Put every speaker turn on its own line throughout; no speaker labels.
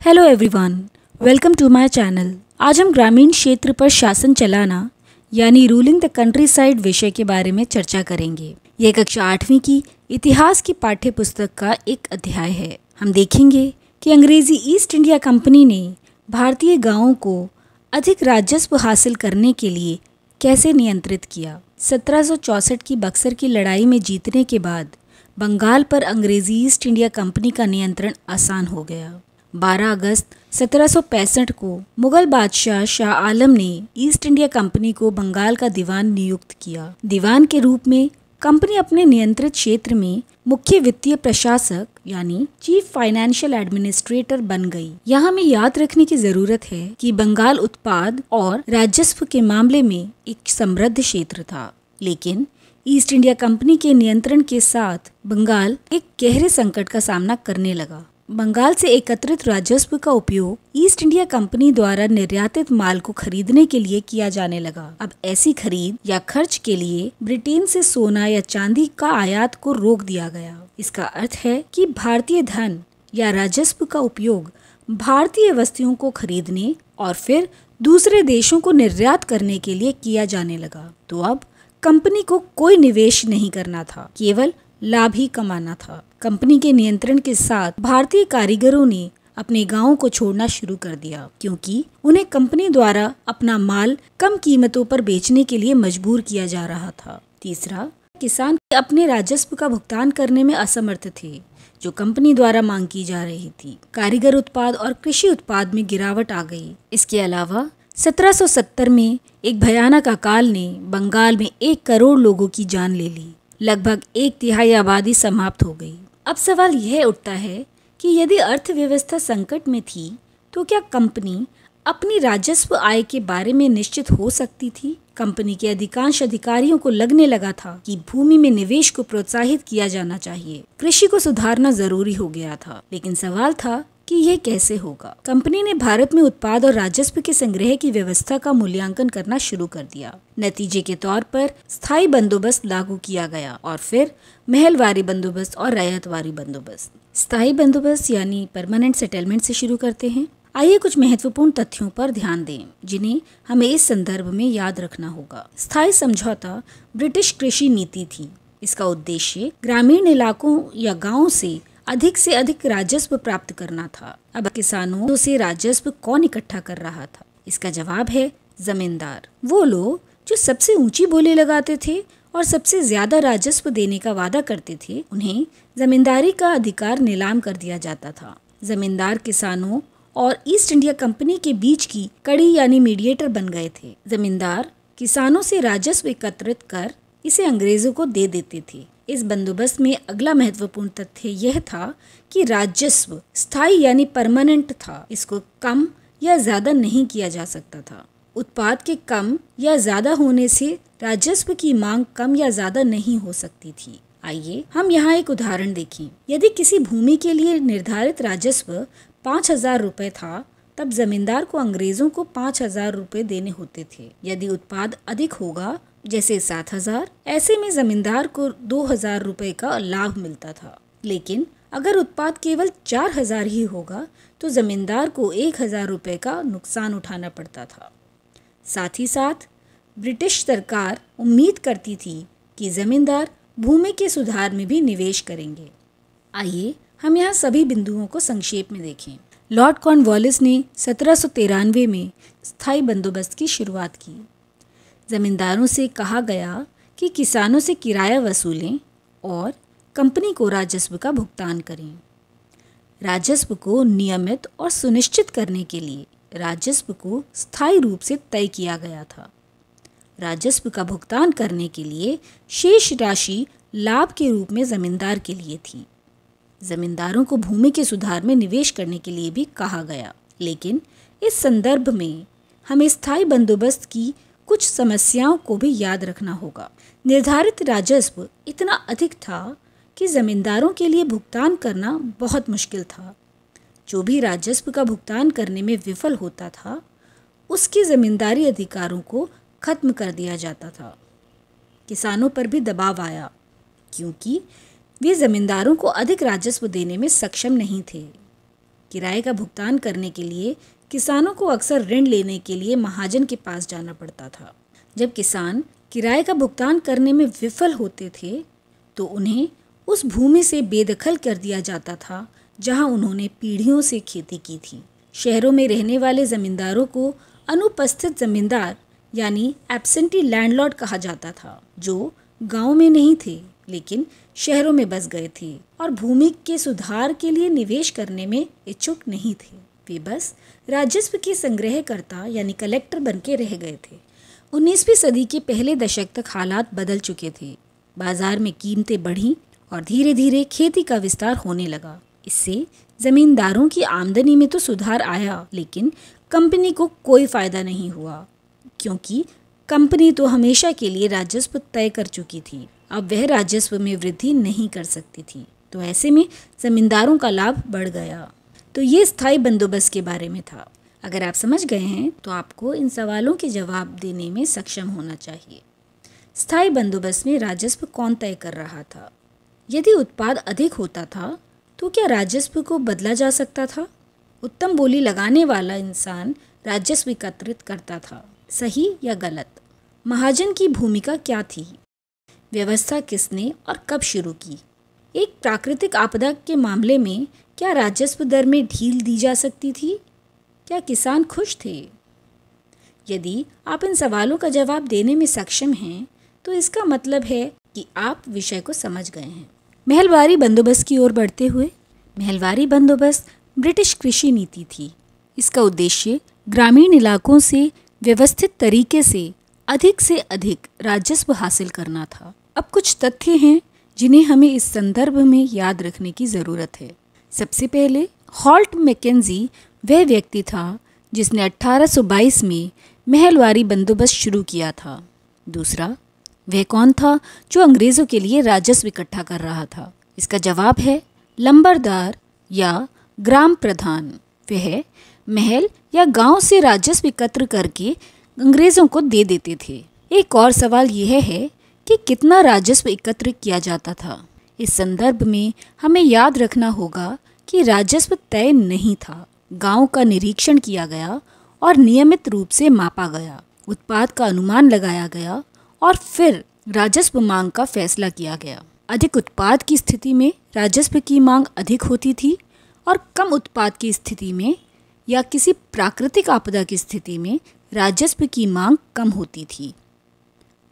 Hello everyone, welcome to my channel. आज हम ग्रामीण क्षेत्र पर शासन चलाना यानी रूलिंग द कंट्री साइड विषय के बारे में चर्चा करेंगे। यह कक्षा 8वीं की इतिहास की पाठ्य पुस्तक का एक अध्याय है। हम देखेंगे कि अंग्रेजी ईस्ट इंडिया कंपनी ने भारतीय गांवों को अधिक राजस्व हासिल करने के लिए कैसे नियंत्रित किया। 1764 की बक्सर की लड़ाई में जीतने के बाद बंगाल पर अंग्रेजी ईस्ट इंडिया कंपनी का नियंत्रण आसान हो गया। 12 अगस्त 1765 को मुगल बादशाह शाह आलम ने ईस्ट इंडिया कंपनी को बंगाल का दीवान नियुक्त किया। दीवान के रूप में कंपनी अपने नियंत्रित क्षेत्र में मुख्य वित्तीय प्रशासक यानी चीफ फाइनेंशियल एडमिनिस्ट्रेटर बन गई। यहाँ हमें याद रखने की जरूरत है कि बंगाल उत्पाद और राजस्व के मामले में एक समृद्ध क्षेत्र था, लेकिन ईस्ट इंडिया कंपनी के नियंत्रण के साथ बंगाल एक गहरे संकट का सामना करने लगा। बंगाल से एकत्रित राजस्व का उपयोग ईस्ट इंडिया कंपनी द्वारा निर्यातित माल को खरीदने के लिए किया जाने लगा। अब ऐसी खरीद या खर्च के लिए ब्रिटेन से सोना या चांदी का आयात को रोक दिया गया। इसका अर्थ है कि भारतीय धन या राजस्व का उपयोग भारतीय वस्तुओं को खरीदने और फिर दूसरे देशों को निर्यात करने के लिए किया जाने लगा। तो अब कंपनी को कोई निवेश नहीं करना था, केवल लाभ ही कमाना था। कंपनी के नियंत्रण के साथ भारतीय कारीगरों ने अपने गांवों को छोड़ना शुरू कर दिया, क्योंकि उन्हें कंपनी द्वारा अपना माल कम कीमतों पर बेचने के लिए मजबूर किया जा रहा था। तीसरा, किसान अपने राजस्व का भुगतान करने में असमर्थ थे, जो कंपनी द्वारा मांग की जा रही थी। कारीगर उत्पाद और कृषि उत्पाद में गिरावट आ गई। इसके अलावा 1770 में एक भयानक अकाल ने बंगाल में 1 करोड़ लोगों की जान ले ली। लगभग 1/3 आबादी समाप्त हो गई। अब सवाल यह उठता है कि यदि अर्थव्यवस्था संकट में थी, तो क्या कंपनी अपनी राजस्व आय के बारे में निश्चित हो सकती थी? कंपनी के अधिकांश अधिकारियों को लगने लगा था कि भूमि में निवेश को प्रोत्साहित किया जाना चाहिए, कृषि को सुधारना जरूरी हो गया था। लेकिन सवाल था कि यह कैसे होगा। कंपनी ने भारत में उत्पाद और राजस्व के संग्रह की व्यवस्था का मूल्यांकन करना शुरू कर दिया। नतीजे के तौर पर स्थायी बंदोबस्त लागू किया गया और फिर महलवारी बंदोबस्त और रैयतवारी बंदोबस्त। स्थायी बंदोबस्त यानी परमानेंट सेटलमेंट से शुरू करते हैं। आइए कुछ महत्वपूर्ण तथ्यों पर ध्यान दें, जिन्हें हमें इस संदर्भ में याद रखना होगा। स्थायी समझौता ब्रिटिश कृषि नीति थी। इसका उद्देश्य ग्रामीण इलाकों या गाँव से अधिक राजस्व प्राप्त करना था। अब किसानों से राजस्व कौन इकट्ठा कर रहा था? इसका जवाब है जमींदार। वो लोग जो सबसे ऊंची बोली लगाते थे और सबसे ज्यादा राजस्व देने का वादा करते थे, उन्हें जमींदारी का अधिकार नीलाम कर दिया जाता था। जमींदार किसानों और ईस्ट इंडिया कंपनी के बीच की कड़ी यानी मीडिएटर बन गए थे। जमींदार किसानों से राजस्व एकत्रित कर इसे अंग्रेजों को दे देते थे। इस बंदोबस्त में अगला महत्वपूर्ण तथ्य यह था कि राजस्व स्थायी यानी परमानेंट था। इसको कम या ज्यादा नहीं किया जा सकता था। उत्पाद के कम या ज्यादा होने से राजस्व की मांग कम या ज्यादा नहीं हो सकती थी। आइए हम यहाँ एक उदाहरण देखें। यदि किसी भूमि के लिए निर्धारित राजस्व 5,000 रुपए था, तब जमींदार को अंग्रेजों को 5,000 रुपए देने होते थे। यदि उत्पाद अधिक होगा, जैसे 7,000, ऐसे में जमींदार को 2,000 रुपए का लाभ मिलता था। लेकिन अगर उत्पाद केवल 4,000 ही होगा, तो जमींदार को 1,000 रुपए का नुकसान उठाना पड़ता था। साथ ही साथ ब्रिटिश सरकार उम्मीद करती थी कि जमींदार भूमि के सुधार में भी निवेश करेंगे। आइए हम यहाँ सभी बिंदुओं को संक्षेप में देखें। लॉर्ड कॉर्नवालिस ने 1793 में स्थायी बंदोबस्त की शुरुआत की। जमींदारों से कहा गया कि किसानों से किराया वसूलें और कंपनी को राजस्व का भुगतान करें। राजस्व को नियमित और सुनिश्चित करने के लिए राजस्व को स्थायी रूप से तय किया गया था। राजस्व का भुगतान करने के लिए शेष राशि लाभ के रूप में जमींदार के लिए थी। जमींदारों को भूमि के सुधार में निवेश करने के लिए भी कहा गया। लेकिन इस संदर्भ में हमें स्थायी बंदोबस्त की कुछ समस्याओं को भी याद रखना होगा। निर्धारित राजस्व इतना अधिक था कि जमींदारों के लिए भुगतान करना बहुत मुश्किल था। जो भी राजस्व का भुगतान करने में विफल होता था, उसके जमींदारी अधिकारों को खत्म कर दिया जाता था। किसानों पर भी दबाव आया, क्योंकि वे जमींदारों को अधिक राजस्व देने में सक्षम नहीं थे। किराए का भुगतान करने के लिए किसानों को अक्सर ऋण लेने के लिए महाजन के पास जाना पड़ता था। जब किसान किराए का भुगतान करने में विफल होते थे तो उन्हें उस भूमि से बेदखल कर दिया जाता था जहां उन्होंने पीढ़ियों से खेती की थी। शहरों में रहने वाले जमींदारों को अनुपस्थित जमींदार यानी एब्सेंटी लैंडलॉर्ड कहा जाता था, जो गांव में नहीं थे लेकिन शहरों में बस गए थे और भूमि के सुधार के लिए निवेश करने में इच्छुक नहीं थे। वे बस राजस्व के संग्रहकर्ता यानी कलेक्टर बन के रह गए थे। 19वीं सदी के पहले दशक तक हालात बदल चुके थे। बाजार में कीमतें बढ़ीं और धीरे धीरे खेती का विस्तार होने लगा। इससे जमींदारों की आमदनी में तो सुधार आया, लेकिन कंपनी को कोई फायदा नहीं हुआ, क्योंकि कंपनी तो हमेशा के लिए राजस्व तय कर चुकी थी। अब वह राजस्व में वृद्धि नहीं कर सकती थी, तो ऐसे में जमींदारों का लाभ बढ़ गया। तो ये स्थायी बंदोबस्त के बारे में था। अगर आप समझ गए हैं तो आपको इन सवालों के जवाब देने में सक्षम होना चाहिए। स्थायी बंदोबस्त में राजस्व कौन तय कर रहा था? यदि उत्पाद अधिक होता था तो क्या राजस्व को बदला जा सकता था? उत्तम बोली लगाने वाला इंसान राजस्व एकत्रित करता था। सही या गलत? महाजन की भूमिका क्या थी? व्यवस्था किसने और कब शुरू की? एक प्राकृतिक आपदा के मामले में क्या राजस्व दर में ढील दी जा सकती थी? क्या किसान खुश थे? यदि आप इन सवालों का जवाब देने में सक्षम हैं तो इसका मतलब है कि आप विषय को समझ गए हैं। महलवारी बंदोबस्त की ओर बढ़ते हुए, महलवारी बंदोबस्त ब्रिटिश कृषि नीति थी। इसका उद्देश्य ग्रामीण इलाकों से व्यवस्थित तरीके से अधिक राजस्व हासिल करना था। अब कुछ तथ्य हैं जिन्हें हमें इस संदर्भ में याद रखने की ज़रूरत है। सबसे पहले, हॉल्ट मैकेंजी वह व्यक्ति था जिसने 1822 में महलवारी बंदोबस्त शुरू किया था। दूसरा, वह कौन था जो अंग्रेज़ों के लिए राजस्व इकट्ठा कर रहा था? इसका जवाब है लंबरदार या ग्राम प्रधान। वह महल या गांव से राजस्व एकत्र करके अंग्रेज़ों को दे देते थे। एक और सवाल यह है कि कितना राजस्व एकत्र किया जाता था। इस संदर्भ में हमें याद रखना होगा कि राजस्व तय नहीं था। गांव का निरीक्षण किया गया और नियमित रूप से मापा गया, उत्पाद का अनुमान लगाया गया और फिर राजस्व मांग का फैसला किया गया। अधिक उत्पाद की स्थिति में राजस्व की मांग अधिक होती थी और कम उत्पाद की स्थिति में या किसी प्राकृतिक आपदा की स्थिति में राजस्व की मांग कम होती थी।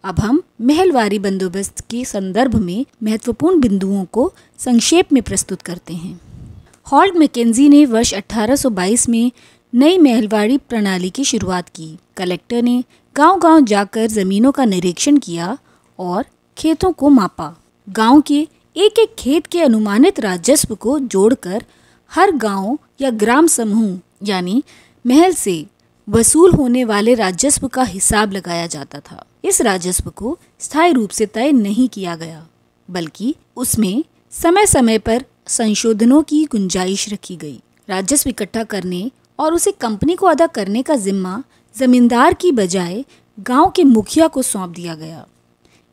अब हम महलवारी बंदोबस्त के संदर्भ में महत्वपूर्ण बिंदुओं को संक्षेप में प्रस्तुत करते हैं। हॉल्ट मैकेंजी ने वर्ष 1822 में नई महलवारी प्रणाली की शुरुआत की। कलेक्टर ने गांव-गांव जाकर ज़मीनों का निरीक्षण किया और खेतों को मापा। गांव के एक एक खेत के अनुमानित राजस्व को जोड़कर हर गांव या ग्राम समूह यानी महल से वसूल होने वाले राजस्व का हिसाब लगाया जाता था। इस राजस्व को स्थायी रूप से तय नहीं किया गया, बल्कि उसमें समय समय पर संशोधनों की गुंजाइश रखी गई। राजस्व इकट्ठा करने और उसे कंपनी को अदा करने का जिम्मा जमींदार की बजाय गांव के मुखिया को सौंप दिया गया।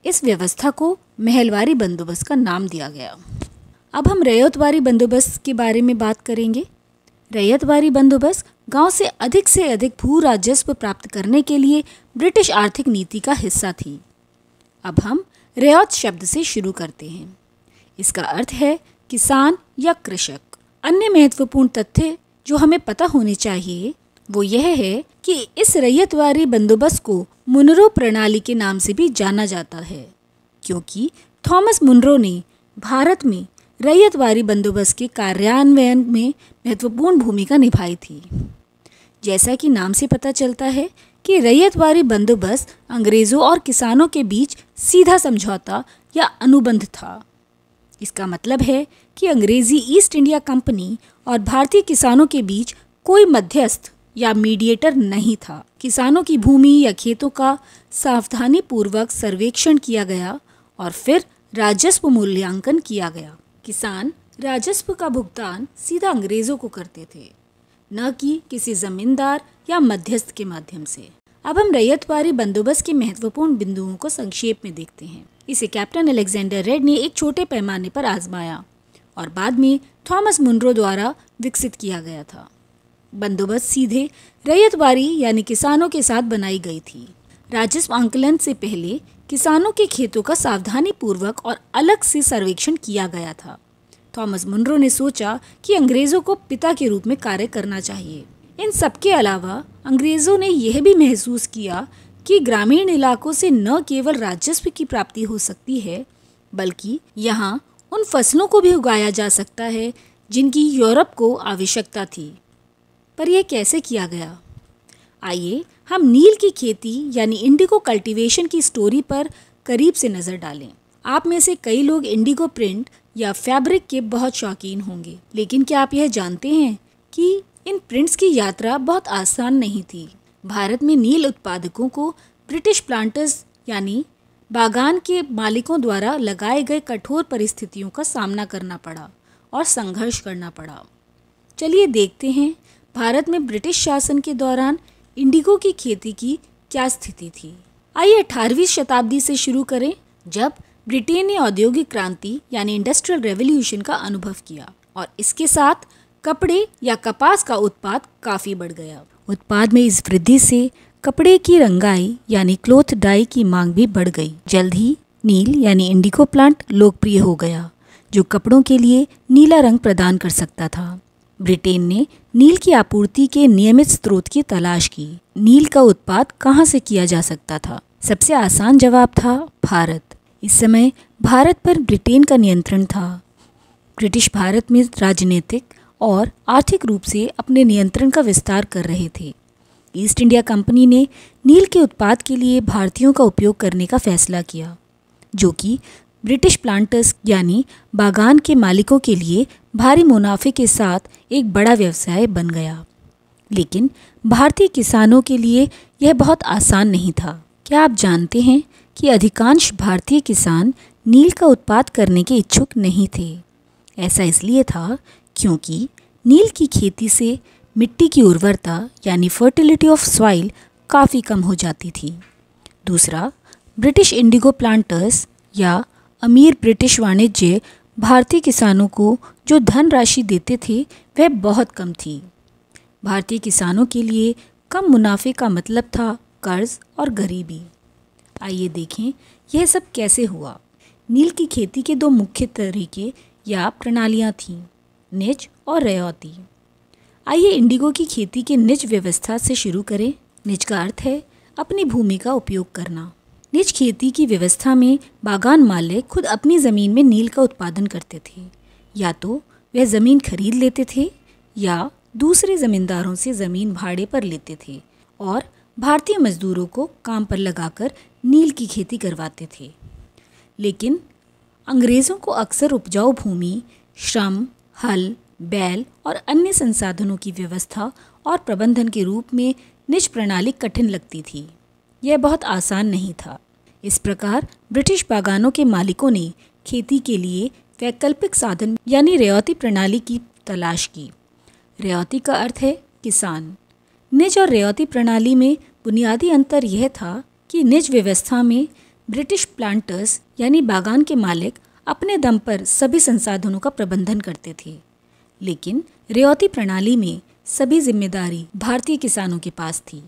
इस व्यवस्था को महलवारी बंदोबस्त का नाम दिया गया। अब हम रैयतवारी बंदोबस्त के बारे में बात करेंगे। रैयतवारी बंदोबस्त गांव से अधिक भू राजस्व प्राप्त करने के लिए ब्रिटिश आर्थिक नीति का हिस्सा थी। अब हम रैयत शब्द से शुरू करते हैं। इसका अर्थ है किसान या कृषक। अन्य महत्वपूर्ण तथ्य जो हमें पता होने चाहिए वो यह है कि इस रैयतवारी बंदोबस्त को मुनरो प्रणाली के नाम से भी जाना जाता है, क्योंकि थॉमस मुनरो ने भारत में रैयतवारी बंदोबस्त के कार्यान्वयन में महत्वपूर्ण भूमिका निभाई थी। जैसा कि नाम से पता चलता है कि रैयतवारी बंदोबस्त अंग्रेज़ों और किसानों के बीच सीधा समझौता या अनुबंध था। इसका मतलब है कि अंग्रेज़ी ईस्ट इंडिया कंपनी और भारतीय किसानों के बीच कोई मध्यस्थ या मीडिएटर नहीं था। किसानों की भूमि या खेतों का सावधानीपूर्वक सर्वेक्षण किया गया और फिर राजस्व मूल्यांकन किया गया। किसान राजस्व का भुगतान सीधा अंग्रेज़ों को करते थे, न कि किसी जमींदार या मध्यस्थ के माध्यम से। अब हम रैयतवारी बंदोबस्त के महत्वपूर्ण बिंदुओं को संक्षेप में देखते हैं। इसे कैप्टन अलेक्जेंडर रेड ने एक छोटे पैमाने पर आजमाया और बाद में थॉमस मुनरो द्वारा विकसित किया गया था। बंदोबस्त सीधे रैयतवारी यानी किसानों के साथ बनाई गई थी। राजस्व आंकलन से पहले किसानों के खेतों का सावधानी पूर्वक और अलग से सर्वेक्षण किया गया था। थॉमस मुनरो ने सोचा कि अंग्रेजों को पिता के रूप में कार्य करना चाहिए। इन सबके अलावा अंग्रेजों ने यह भी महसूस किया कि ग्रामीण इलाकों से न केवल राजस्व की प्राप्ति हो सकती है, बल्कि यहाँ उन फसलों को भी उगाया जा सकता है जिनकी यूरोप को आवश्यकता थी। पर यह कैसे किया गया? आइए हम नील की खेती यानी इंडिगो कल्टीवेशन की स्टोरी पर करीब से नज़र डालें। आप में से कई लोग इंडिगो प्रिंट या फैब्रिक के बहुत शौकीन होंगे, लेकिन क्या आप यह जानते हैं कि इन प्रिंट्स की यात्रा बहुत आसान नहीं थी। भारत में नील उत्पादकों को ब्रिटिश प्लांटर्स यानी बागान के मालिकों द्वारा लगाए गए कठोर परिस्थितियों का सामना करना पड़ा और संघर्ष करना पड़ा। चलिए देखते हैं भारत में ब्रिटिश शासन के दौरान इंडिगो की खेती की क्या स्थिति थी। आइए 18वीं शताब्दी से शुरू करें, जब ब्रिटेन ने औद्योगिक क्रांति यानी इंडस्ट्रियल रेवोल्यूशन का अनुभव किया और इसके साथ कपड़े या कपास का उत्पाद काफ़ी बढ़ गया। उत्पाद में इस वृद्धि से कपड़े की रंगाई यानी क्लॉथ डाई की मांग भी बढ़ गई। जल्द ही नील यानी इंडिगो प्लांट लोकप्रिय हो गया, जो कपड़ों के लिए नीला रंग प्रदान कर सकता था। ब्रिटेन ने नील की आपूर्ति के नियमित स्रोत की तलाश की। नील का उत्पाद कहाँ से किया जा सकता था? सबसे आसान जवाब था भारत। इस समय भारत पर ब्रिटेन का नियंत्रण था। ब्रिटिश भारत में राजनीतिक और आर्थिक रूप से अपने नियंत्रण का विस्तार कर रहे थे। ईस्ट इंडिया कंपनी ने नील के उत्पाद के लिए भारतीयों का उपयोग करने का फैसला किया, जो कि ब्रिटिश प्लांटर्स यानी बागान के मालिकों के लिए भारी मुनाफे के साथ एक बड़ा व्यवसाय बन गया। लेकिन भारतीय किसानों के लिए यह बहुत आसान नहीं था। क्या आप जानते हैं कि अधिकांश भारतीय किसान नील का उत्पाद करने के इच्छुक नहीं थे? ऐसा इसलिए था क्योंकि नील की खेती से मिट्टी की उर्वरता यानी फर्टिलिटी ऑफ सॉइल काफ़ी कम हो जाती थी। दूसरा, ब्रिटिश इंडिगो प्लांटर्स या अमीर ब्रिटिश वाणिज्य भारतीय किसानों को जो धनराशि देते थे वह बहुत कम थी। भारतीय किसानों के लिए कम मुनाफे का मतलब था कर्ज और गरीबी। आइए देखें यह सब कैसे हुआ। नील की खेती के दो मुख्य तरीके या प्रणालियाँ थीं, निज और रयौती। आइए इंडिगो की खेती के निज व्यवस्था से शुरू करें। निज का अर्थ है अपनी भूमि का उपयोग करना। निज खेती की व्यवस्था में बागान मालिक खुद अपनी ज़मीन में नील का उत्पादन करते थे। या तो वह ज़मीन खरीद लेते थे या दूसरे ज़मींदारों से ज़मीन भाड़े पर लेते थे और भारतीय मजदूरों को काम पर लगाकर नील की खेती करवाते थे। लेकिन अंग्रेज़ों को अक्सर उपजाऊ भूमि, श्रम, हल, बैल और अन्य संसाधनों की व्यवस्था और प्रबंधन के रूप में निज प्रणाली कठिन लगती थी। यह बहुत आसान नहीं था। इस प्रकार ब्रिटिश बागानों के मालिकों ने खेती के लिए वैकल्पिक साधन यानी रयौती प्रणाली की तलाश की। रयौती का अर्थ है किसान। निज और रयौती प्रणाली में बुनियादी अंतर यह था कि निज व्यवस्था में ब्रिटिश प्लांटर्स यानी बागान के मालिक अपने दम पर सभी संसाधनों का प्रबंधन करते थे, लेकिन रयौती प्रणाली में सभी जिम्मेदारी भारतीय किसानों के पास थी।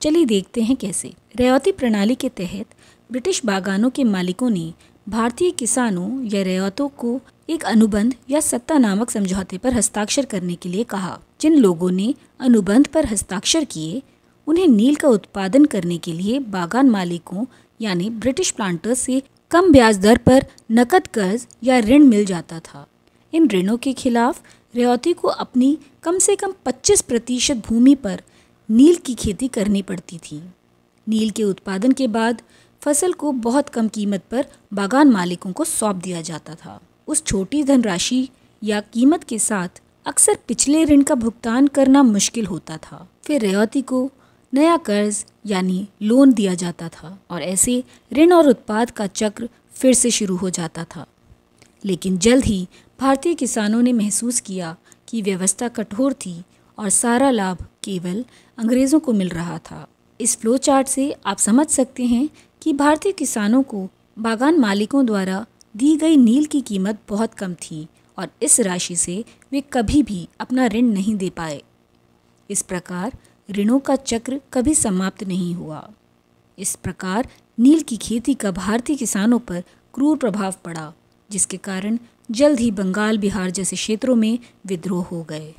चलिए देखते हैं कैसे। रयौती प्रणाली के तहत ब्रिटिश बागानों के मालिकों ने भारतीय किसानों या रयौतों को एक अनुबंध या सत्ता नामक समझौते पर हस्ताक्षर करने के लिए कहा। जिन लोगों ने अनुबंध पर हस्ताक्षर किए उन्हें नील का उत्पादन करने के लिए बागान मालिकों यानी ब्रिटिश प्लांटर्स से कम ब्याज दर पर नकद कर्ज या ऋण मिल जाता था। इन ऋणों के खिलाफ रयौती को अपनी कम से कम 25% भूमि पर नील की खेती करनी पड़ती थी। नील के उत्पादन के बाद फसल को बहुत कम कीमत पर बागान मालिकों को सौंप दिया जाता था। उस छोटी धनराशि या कीमत के साथ अक्सर पिछले ऋण का भुगतान करना मुश्किल होता था। फिर रयौती को नया कर्ज यानी लोन दिया जाता था और ऐसे ऋण और उत्पाद का चक्र फिर से शुरू हो जाता था। लेकिन जल्द ही भारतीय किसानों ने महसूस किया कि व्यवस्था कठोर थी और सारा लाभ केवल अंग्रेज़ों को मिल रहा था। इस फ्लो चार्ट से आप समझ सकते हैं कि भारतीय किसानों को बागान मालिकों द्वारा दी गई नील की कीमत बहुत कम थी और इस राशि से वे कभी भी अपना ऋण नहीं दे पाए। इस प्रकार ऋणों का चक्र कभी समाप्त नहीं हुआ। इस प्रकार नील की खेती का भारतीय किसानों पर क्रूर प्रभाव पड़ा, जिसके कारण जल्द ही बंगाल, बिहार जैसे क्षेत्रों में विद्रोह हो गए।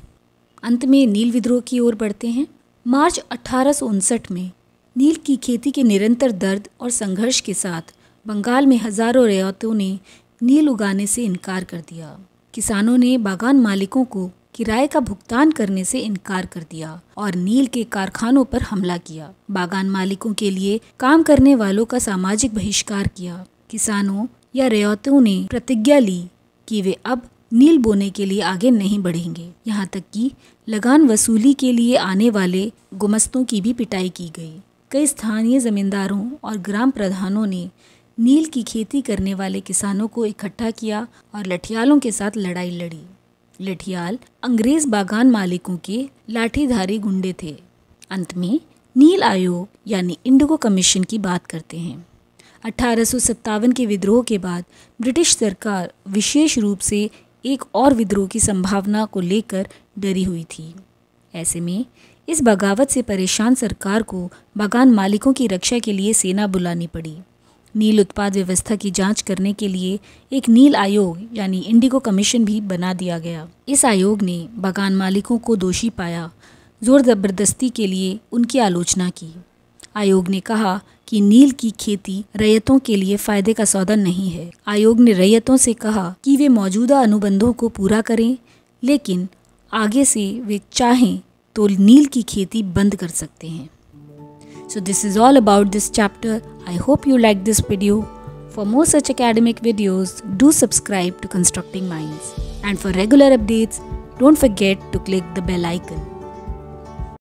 अंत में नील विद्रोह की ओर बढ़ते हैं। मार्च 1859 में नील की खेती के निरंतर दर्द और संघर्ष के साथ बंगाल में हजारों रियायतों ने नील उगाने से इनकार कर दिया। किसानों ने बागान मालिकों को किराए का भुगतान करने से इनकार कर दिया और नील के कारखानों पर हमला किया। बागान मालिकों के लिए काम करने वालों का सामाजिक बहिष्कार किया। किसानों या रियायतों ने प्रतिज्ञा ली कि वे अब नील बोने के लिए आगे नहीं बढ़ेंगे। यहाँ तक कि लगान वसूली के लिए आने वाले गुमस्तों की भी पिटाई की गई। कई स्थानीय जमींदारों और ग्राम प्रधानों ने नील की खेती करने वाले किसानों को इकट्ठा किया और लठियालों के साथ लड़ाई लड़ी। लठियाल अंग्रेज बागान मालिकों के लाठीधारी गुंडे थे। अंत में नील आयोग यानी इंडिगो कमीशन की बात करते हैं। 1857 के विद्रोह के बाद ब्रिटिश सरकार विशेष रूप से एक और विद्रोह की संभावना को लेकर डरी हुई थी। ऐसे में इस बगावत से परेशान सरकार को बागान मालिकों की रक्षा के लिए सेना बुलानी पड़ी। नील उत्पाद व्यवस्था की जांच करने के लिए एक नील आयोग यानी इंडिगो कमीशन भी बना दिया गया। इस आयोग ने बागान मालिकों को दोषी पाया, जोर जबरदस्ती के लिए उनकी आलोचना की। आयोग ने कहा कि नील की खेती रैयतों के लिए फायदे का सौदा नहीं है। आयोग ने रैयतों से कहा कि वे मौजूदा अनुबंधों को पूरा करें, लेकिन आगे से वे चाहें तो नील की खेती बंद कर सकते हैं। So this is all about this chapter. I hope you like this video. For more such academic videos, do subscribe to Constructing Minds. And for regular updates, don't forget to click the bell icon.